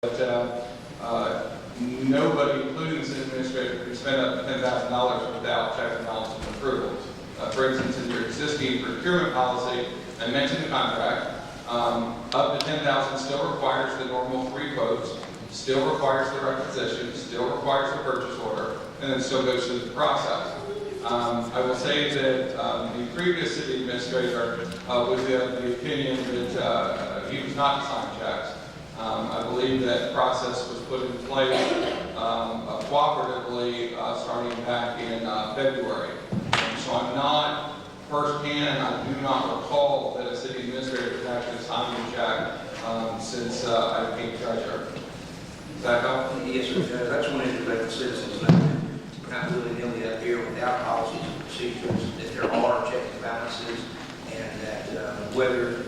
But nobody, including the city administrator, can spend up to $10,000 without checks and balances and approvals. For instance, in your existing procurement policy, I mentioned the contract. Up to $10,000 still requires the normal 3 quotes, still requires the requisition, still requires the purchase order, and then still goes through the process. I will say that the previous city administrator was of the opinion that he was not to sign checks. I believe that process was put in place cooperatively starting back in February. So I'm not firsthand, I do not recall that a city administrator has actually signed a check since I became treasurer. Does that help? Yes, sir. I just wanted to let the citizens know that we're not willy-nilly up here without policies and procedures, that there are checks and balances, and that whether,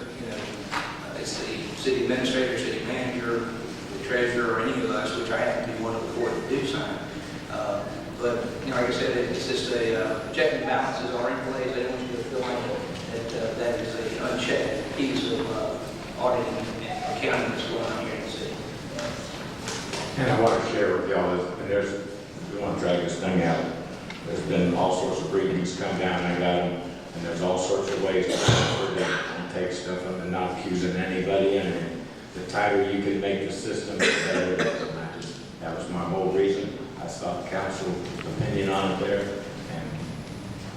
it's the city administrator, city manager, the treasurer, or any of us, which I happen to be one of the 4 that do sign. But, like I said, it's just a check and balances are in place. They don't want you to feel like that is an unchecked piece of auditing and accounting that's going on here in the city. And I want to share with y'all that, and we want to drag this thing out. There's been all sorts of briefings come down, I got them, and there's all sorts of ways to take stuff up and not accusing anybody. And the tighter you can make the system, the better. That was my whole reason. I saw the council's opinion on it there, and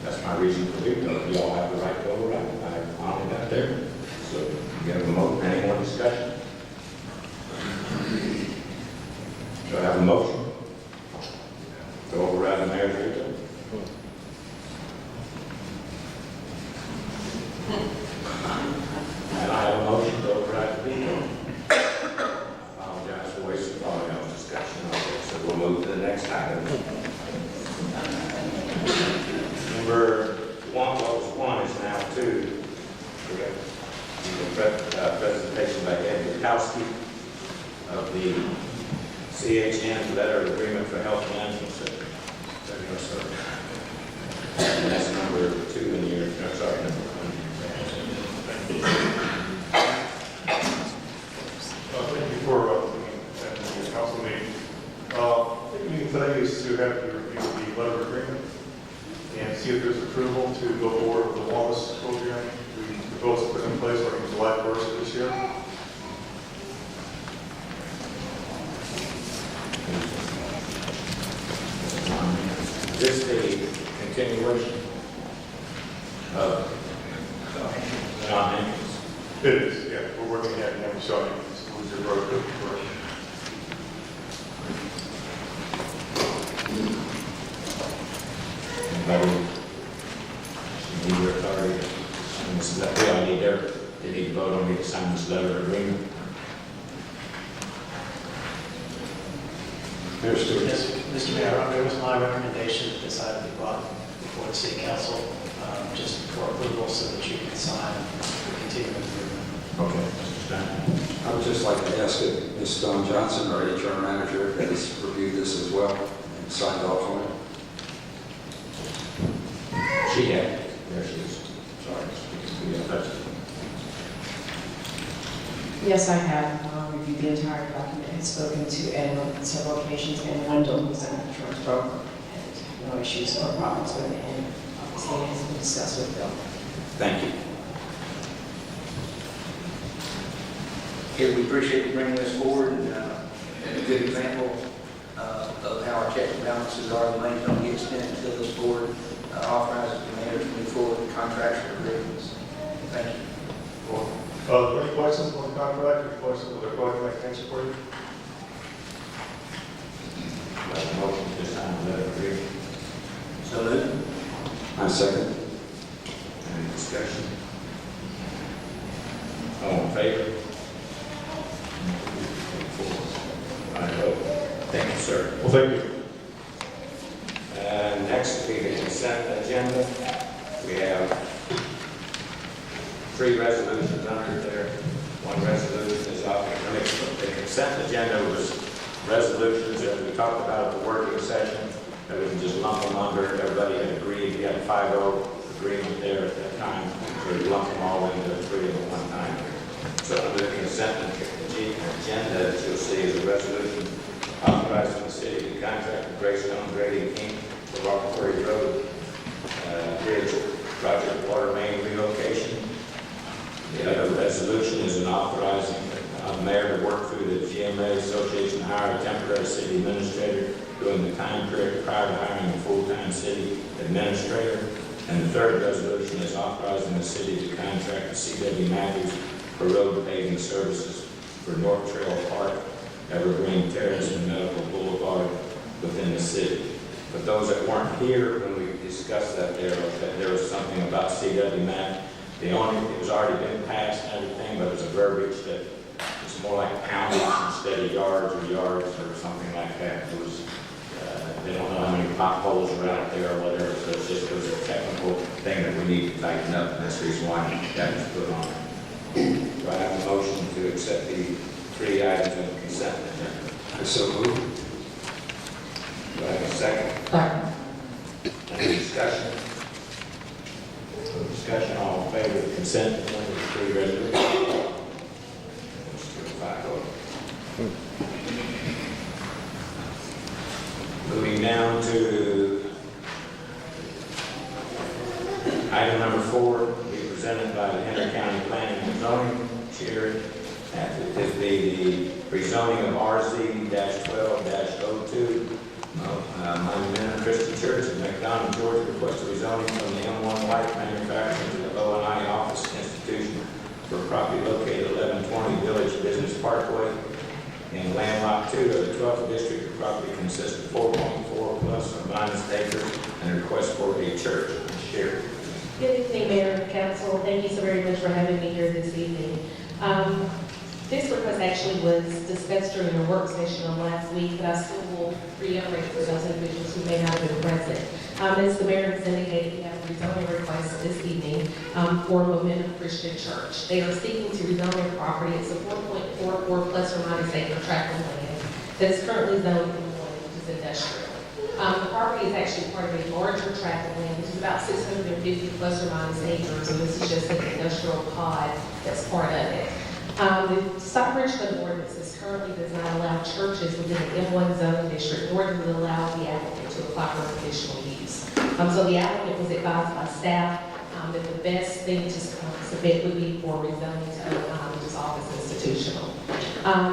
that's my reason for doing it. You all have the right to override it. I finally got there. So, you have a motion. Any more discussion? Do I have a motion to override the mayor's veto? And I have a motion to override the veto. I apologize for wasting all y'all's discussion on this, so we'll move to the next item. Number 1 is now 2. We got the presentation by Ed Bukowski of the CHN letter of agreement for health management system. And that's number 2 in your, no, sorry, number 1. Thank you for attending the council meeting. The meeting today is to have you review the letter of agreement and see if there's approval to go forward with the wellness program we proposed to put in place starting July 1st of this year. Is this the continuation of John Hankins? It is, yeah. We're working at Henry Shaw, who's your broker for Anybody need your authority to sign this letter? Yeah, I need they need to vote on me to sign this letter of agreement. Mayor Stewart. Yes, Mr. Mayor, it was my recommendation that this item be brought before the City Council just for approval so that you can sign the continuing agreement. Okay, Mr. Stein. I would just like to ask if Ms. Dawn Johnson, our HR manager, has reviewed this as well and signed off on it. She had. There she is. Sorry. Yes, I have reviewed the entire document, had spoken to Ed on several occasions, and Wendell, who's an insurance broker, and no issues or problems with it, and obviously it has been discussed with Bill. Thank you. Okay, we appreciate you bringing this forward, and a good example of how our checks and balances are. The money don't get spent until this board authorizes the mayor to move forward with contractual agreements. Thank you. Are there any questions on the contract? Any questions that I can answer for you? Like a motion to sign the letter of agreement. So moved. I second. Any discussion? All in favor? I vote. Thank you, sir. Well, thank you. Next will be the consent agenda. We have 3 resolutions under there. 1 resolution is off. The consent agenda was resolutions that we talked about at the working session, that we can just lump them under. Everybody had agreed. We had a 5-0 agreement there at that time. So we lumped them all into 3 at one time. So under the consent agenda, that you'll see is a resolution authorizing the city to contract with Greystone Grading Inc. for Rock Quarry Road Bridge project water main relocation. The other resolution is an authorizing the mayor to work through the GMA Association to hire a temporary city administrator during the time period prior to hiring a full-time city administrator. And the third resolution is authorizing the city to contract with C.W. Matthews for road paving services for North Trail Park, Evergreen Terrace, and Medical Boulevard within the city. But those that weren't here when we discussed that there was something about C.W. Matthews. It was already been passed and everything, but it's a verbiage that it's more like poundage instead of yards or something like that. It was, they don't know how many potholes are out there or whatever, so it's just a technical thing that we need to tighten up, and that's the reason why that was put on. Do I have a motion to accept the 3 items on the consent agenda? I so move. Do I have a second? Second. Any discussion? No discussion, all in favor of the consent agenda, the 3 resolutions? Moving down to item number 4, will be presented by the Henry County Planning and Zoning Chair. That is the rezoning of RZ-12-02. Monumental Christian Church in McDonough, Georgia, requests a rezoning from the M1 Light Manufacturing to the O&I Office Institution for property located at 1120 Village Business Parkway. In land lot 2 of the 12th district, the property consists of 4.4 plus or minus acres and a request for a church. Sherry. Good evening, Mayor and Council. Thank you so very much for having me here this evening. This request actually was discussed during a work session on last week, but I still will reiterate for those individuals who may not have been present. As the mayor has indicated, we have a rezoning request this evening for Momentum Christian Church. They are seeking to rezone their property. It's a 4.44 plus or minus acre tract of land that is currently zoned in one, which is industrial. The property is actually part of a larger tract of land, which is about 650 plus or minus acres, and this is just an industrial pod that's part of it. The Stockbridge Code ordinance currently does not allow churches within the M1 zoning district, nor does it allow the applicant to apply for conditional use. So the applicant was advised by staff that the best thing to submit would be for rezoning to O&I, which is office institutional.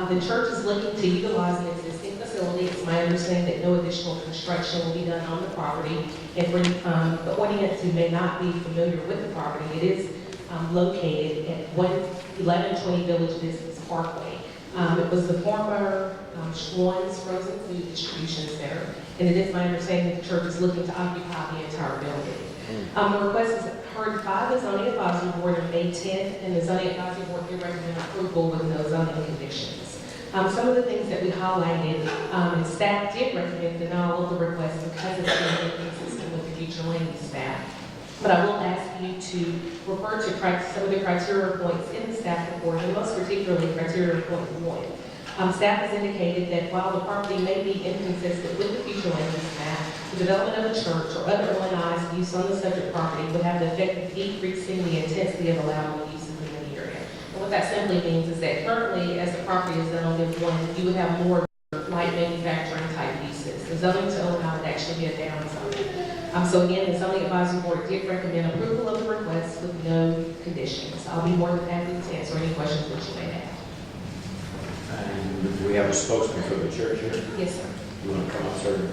The church is looking to utilize an existing facility. It's my understanding that no additional construction will be done on the property. And for the audience who may not be familiar with the property, it is located at 1120 Village Business Parkway. It was the former Schwann's Frozen Food Distribution Center, and it is my understanding that the church is looking to occupy the entire building. The request is heard by the Zoning Advisory Board on May 10th, and the Zoning Advisory Board did recommend approval with no zoning conditions. Some of the things that we highlighted, and staff did recommend denial of the request because it's inconsistent with the future land use map. But I will ask you to refer to some of the criteria points in the staff report, and most particularly criteria point 1. Staff has indicated that while the property may be inconsistent with the future land use map, the development of a church or other O&I's use on the subject property would have the effect of decreasing the intensity of allowable uses in the area. And what that simply means is that currently, as the property is zoned in one, you would have more light manufacturing type uses. The zoning to O&I would actually be a downside. So again, the Zoning Advisory Board did recommend approval of the request with no conditions. I'll be more than happy to answer any questions that you may have. And we have a spokesman for the church here. Yes, sir. You want to come up, sir?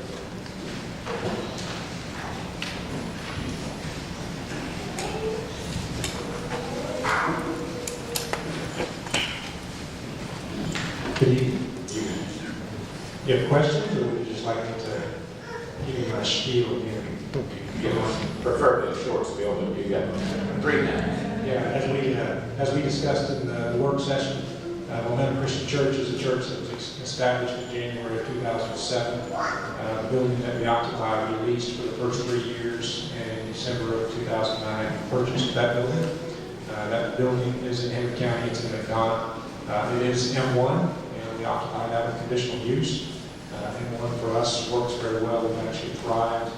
You have questions, or would you just like me to give you my spiel again? Prefer the short spiel, but you got 3 minutes. Yeah, as we discussed in the work session, Momentum Christian Church is a church that was established in January of 2007. The building that we occupy, we leased for the first 3 years, and in December of 2009, we purchased that building. That building is in Henry County, it's in McDonough. It is M1, and we occupy that with conditional use. M1 for us works very well, we've actually thrived.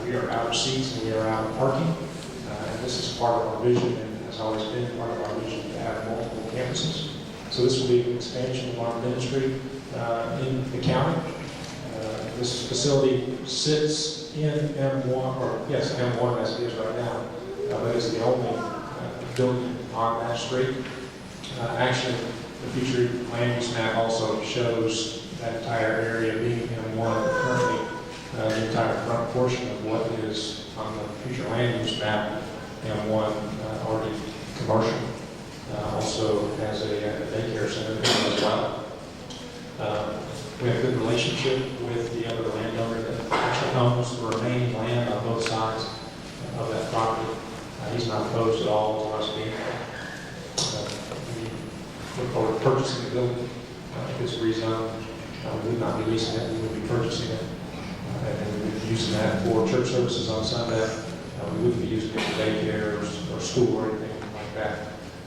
We are out of seats and we are out of parking. And this is part of our vision, and has always been part of our vision, to have multiple campuses. So this will be an expansion of our ministry in the county. This facility sits in M1, or yes, M1 as it is right now, but is the only building on that street. Actually, the future land use map also shows that entire area being M1. Currently, the entire front portion of what is on the future land use map, M1, already commercial. Also has a daycare center as well. We have a good relationship with the other landowner that actually owns the remaining land on both sides of that property. He's not opposed at all to us being there. We look forward to purchasing the building. If it's rezoned, we would not be leasing it, we would be purchasing it. And we would be using that for church services on Sunday. We wouldn't be using it for daycare or school or anything like that.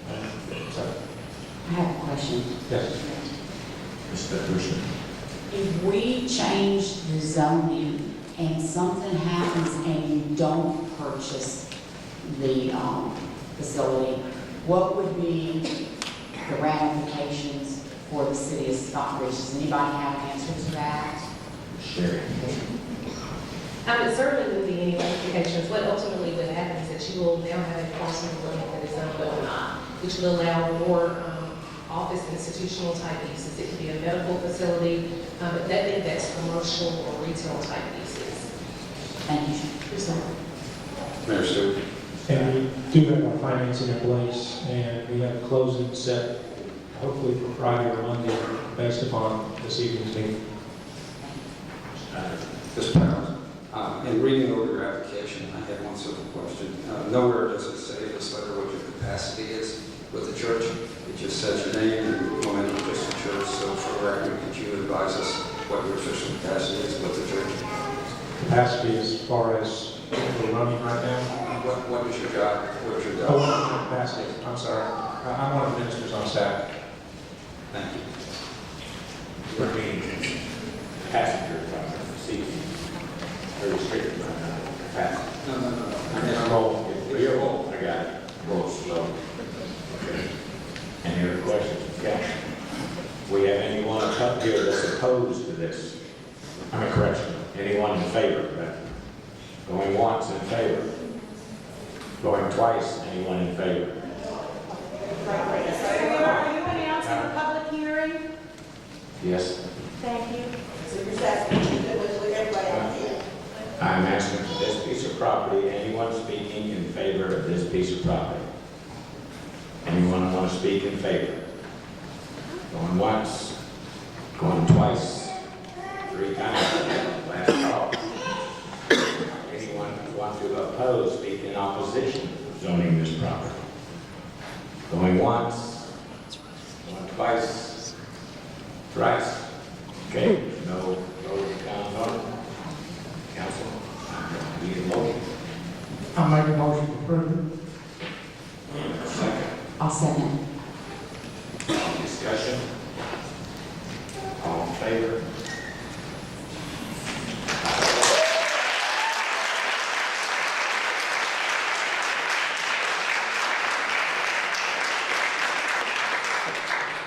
I have a question. Yes. Mr. Peterson. If we change the zoning and something happens and you don't purchase the facility, what would be the ramifications for the city of Stockbridge? Does anybody have an answer to that? Sherry. It certainly would be any ramifications. What ultimately would happen is that you will now have a parcel of land that is zoned O&I, which will allow more office institutional type uses. It could be a medical facility, but nothing that's commercial or retail type uses. Thank you. Mayor Stewart. And we do have our financing in place, and we have a closing set, hopefully for Friday or Monday, based upon this evening's meeting. Mr. Powers. In reading over your application, I have one simple question. Nowhere does it say in this letter what your capacity is with the church. It just says your name and Momentum Christian Church. So for the record, could you advise us what your official capacity is with the church? Capacity as far as we're running right now. What is your job? What's your Oh, job? capacity, I'm sorry. I'm one of the ministers on staff. Thank you. We're being passenger seats. Very restricted right now. Capacity. No. I just roll. You're roll. I got it. Roll slow. Okay. Any other questions? Okay. We have anyone up here that's opposed to this? I mean, correction. Anyone in favor of that? Going once, in favor. Going twice, anyone in favor? Are you announcing the public hearing? Yes. Thank you. So you're asking with everybody out here. I'm asking for this piece of property, anyone speaking in favor of this piece of property? Anyone want to speak in favor? Going once, going twice, 3 times, last call. Anyone who wants to oppose, speak in opposition of zoning this property? Going once, going twice, thrice. Okay, no down vote. Council, need a motion. I'll make a motion to approve. Second. I'll second. Discussion? All in favor?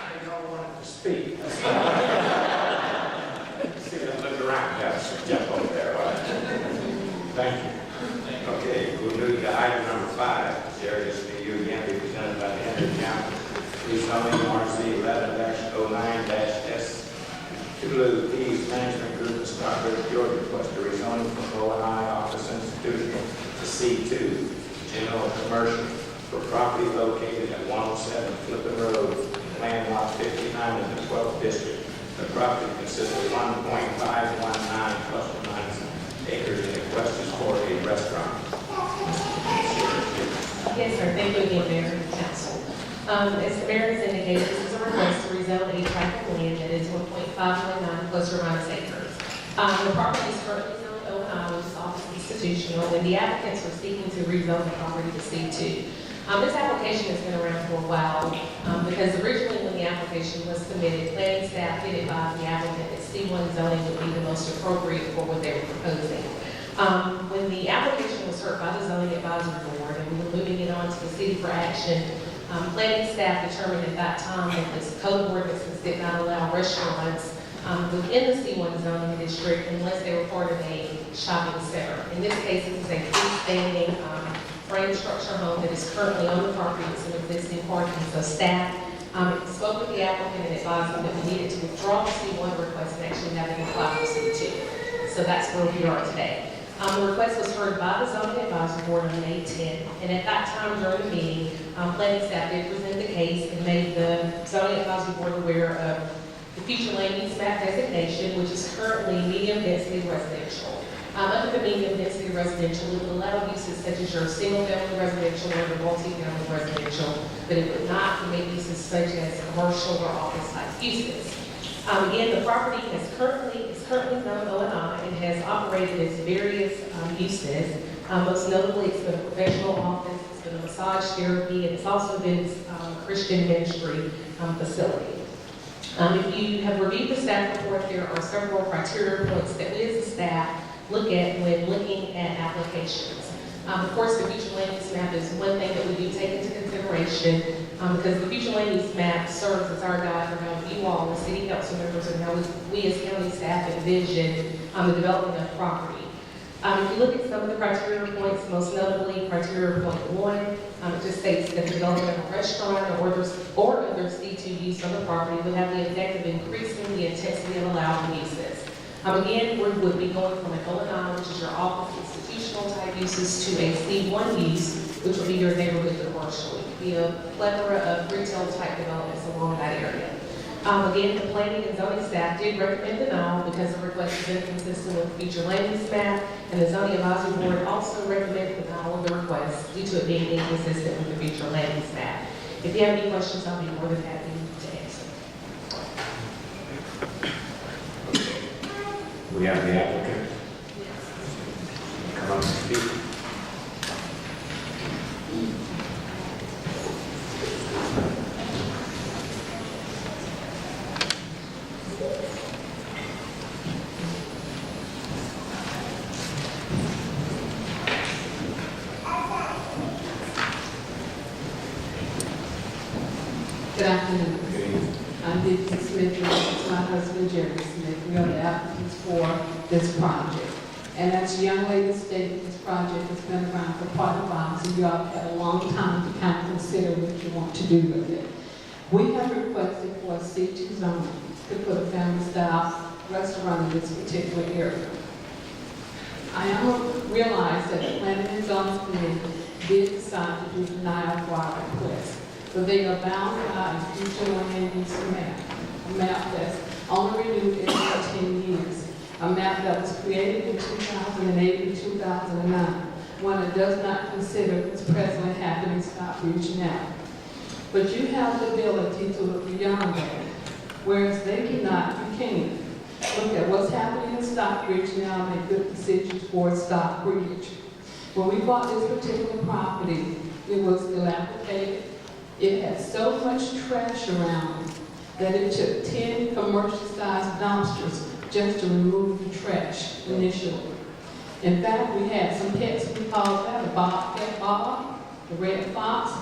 I don't want to speak. See, I look around, yes, jump over there. All right. Thank you. Okay, we'll move to item number 5. Jerry, this will be you again, be presented by the Henry County. Rezoning RC 11-09-S Tulu Peace Management Group in Stockbridge, Georgia, request a rezoning from O&I Office Institutional to C2, General Commercial, for property located at 107 Flippin Road, land lot 59 in the 12th District. The property consists of 1.519 plus or minus acres, and the request is for a restaurant. Yes, sir. Thank you again, Mayor and Council. As the mayor has indicated, this is a request to rezone a tract of land that is 1.519 plus or minus acres. The property is currently zoned O&I, which is office institutional, and the applicants are seeking to rezone the property to C2. This application has been around for a while because originally when the application was submitted, planning staff did advise the applicant that C1 zoning would be the most appropriate for what they were proposing. When the application was heard by the zoning advisory board and we were moving it on to the city for action, Planning staff determined at that time that this code of ordinances did not allow restaurants within the C1 zoning district unless they were part of a shopping center. In this case, this is a freestanding frame structure home that is currently on the property. It's an existing parking. So staff spoke with the applicant and advised them that we needed to withdraw the C1 request and actually have it apply for C2. So that's where we are today. The request was heard by the zoning advisory board on May 10th, and at that time during the meeting, planning staff did present the case and made the zoning advisory board aware of the future land use map designation, which is currently medium density residential. Under the medium density residential, it would allow uses such as your single family residential or your multi-family residential, but it would not permit uses such as commercial or office type uses. Again, the property is currently zoned O&I and has operated as various uses. Most notably, it's been a professional office, it's been a massage therapy, and it's also been a Christian ministry facility. If you have reviewed the staff report, there are several criteria points that we as a staff look at when looking at applications. Of course, the future land use map is one thing that we do take into consideration because the future land use map serves as our guide for how you all, the city council members, and how we as county staff envision the development of property. If you look at some of the criteria points, most notably criteria point 1, it just states that the development of a restaurant or other C2 use on the property would have the effect of increasing the intensity of allowable uses. Again, we would be going from an O&I, which is your office institutional type uses, to a C1 use, which would be your neighborhood commercial. It could be a plethora of retail type developments along that area. Again, the planning and zoning staff did recommend denial because the request is inconsistent with the future land use map, and the zoning advisory board also recommended denial of the request due to it being inconsistent with the future land use map. If you have any questions, I'll be more than happy to answer. We have the applicant. Come on and speak. Good afternoon. I'm Dixie Smith, and this is my husband Jerry Smith. We are the applicants for this project. And as the young lady stated, this project has been around for quite a while, so you all had a long time to kind of consider what you want to do with it. We have requested for a C2 zone to put a family-style restaurant in this particular area. I realize that the Planning and Zoning Committee did decide to deny our request. So they are bound by a future land use map, a map that's only renewed every 10 years, a map that was created in 2008 and 2009, one that does not consider what's presently happening in Stockbridge now. But you have the ability to look beyond that, whereas they do not, you can. Look at what's happening in Stockbridge now and make good decisions for Stockbridge. When we bought this particular property, it was dilapidated. It had so much trash around it that it took 10 commercial-sized dumpsters just to remove the trash initially. In fact, we had some pets, we called that a bobcat Bob, the red fox,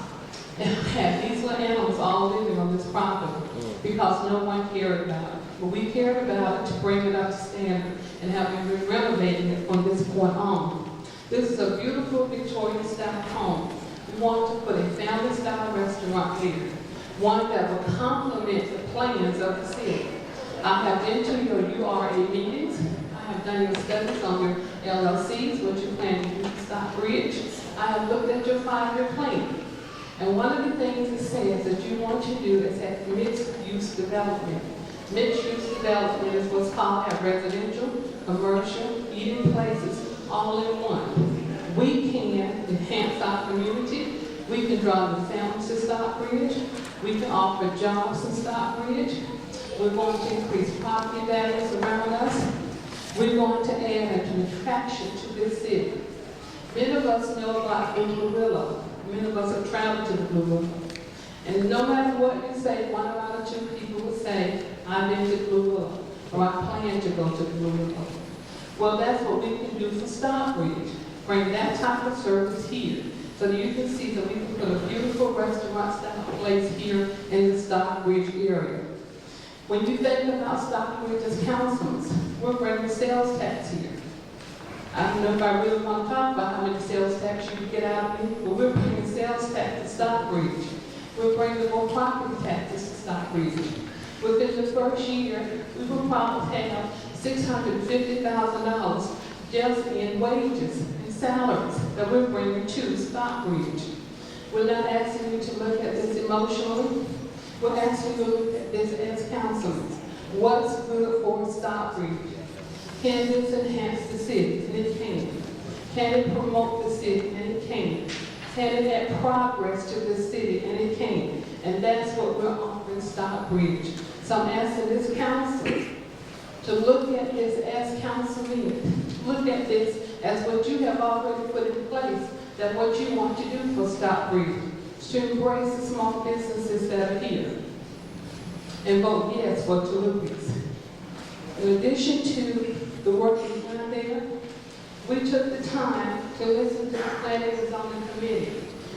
and we had these little animals all living on this property because no one cared about it. But we cared about it to bring it up to standard and have been renovating it from this point on. This is a beautiful Victorian-style home. We want to put a family-style restaurant here, one that will complement the plans of the city. I have been to your URA meetings. I have done your studies on your LLCs, what you plan to do in Stockbridge. I have looked at your 5-year plan. And one of the things it says that you want to do is have mixed-use development. Mixed-use development is what's called have residential, commercial, eating places, all in one. We can enhance our community. We can draw the families to Stockbridge. We can offer jobs in Stockbridge. We're going to increase property values around us. We're going to add an attraction to this city. Many of us know about Blue Willow. Many of us have traveled to the Blue Willow. And no matter what you say, 1 out of 2 people will say, I've been to Blue Willow, or I plan to go to Blue Willow. Well, that's what we can do for Stockbridge. Bring that type of service here so that you can see that we can put a beautiful restaurant-style place here in the Stockbridge area. When you think about Stockbridge as councils, we're bringing sales tax here. I don't know if I really want to talk about how many sales tax you can get out of me, but we're bringing sales tax to Stockbridge. We're bringing more property taxes to Stockbridge. Within the first year, we will probably have $650,000 just in wages and salaries that we're bringing to Stockbridge. We're not asking you to look at this emotionally. We're asking you to look at this as councilmen. What's good for Stockbridge? Can this enhance the city? And it can. Can it promote the city? And it can. Can it add progress to the city? And it can. And that's what we're offering Stockbridge. So I'm asking this council to look at this as councilmen. Look at this as what you have already put in place, that what you want to do for Stockbridge, to embrace the small businesses that are here. And vote yes for Toulouse. In addition to the work we've done there, we took the time to listen to the planning and zoning committee.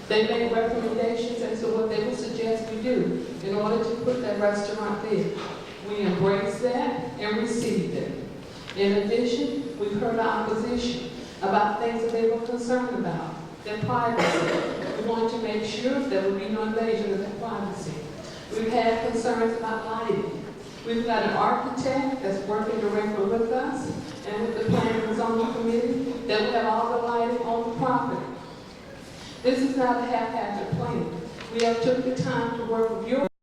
They made recommendations as to what they would suggest we do in order to put that restaurant there. We embraced that and received it. In addition, we've heard opposition about things that they were concerned about, their privacy. We want to make sure there will be no invasion of their privacy. We've had concerns about lighting. We've got an architect that's working directly with us and with the planning and zoning committee that will have all the lighting on the property. This is not a haphazard plan. We have took the time to work with your